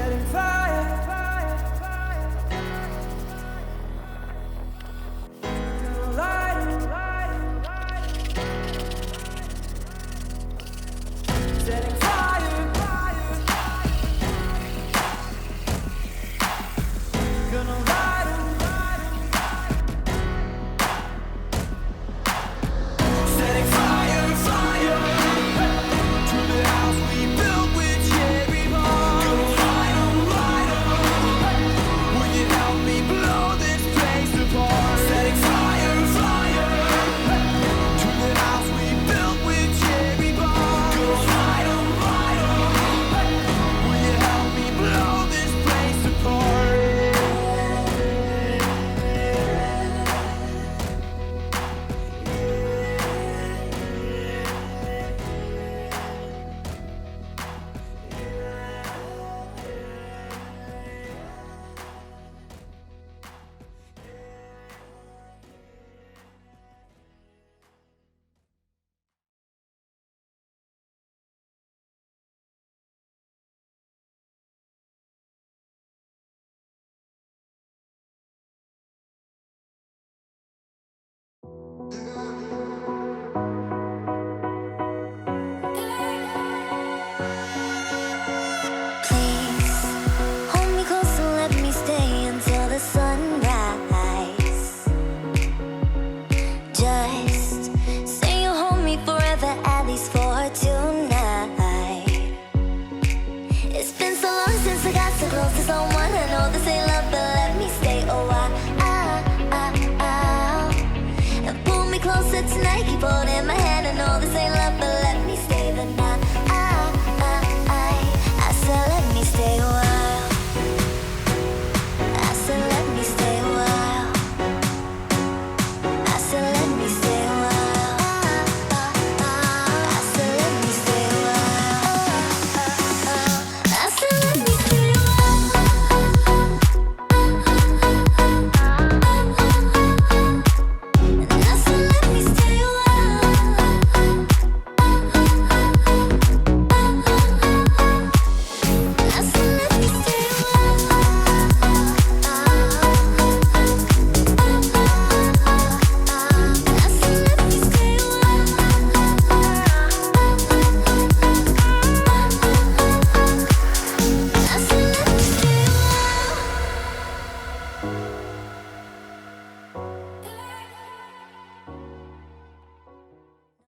setting fire. Gonna light it. Setting fire. Gonna light it. Setting fire, fire to the house we built with cherry bomb. Gonna light 'em, light 'em. Will you help me blow this place apart? Setting fire, fire to the house we built with cherry bomb. Gonna light 'em, light 'em. Will you help me blow this place apart? Please hold me close and let me stay until the sunrise. Just say you'll hold me forever, at least for tonight. It's been so long since I got so close to someone. I know this ain't love, but let me stay a while. And pull me closer tonight, keep holding my hand. I know this ain't love, but let me stay the night.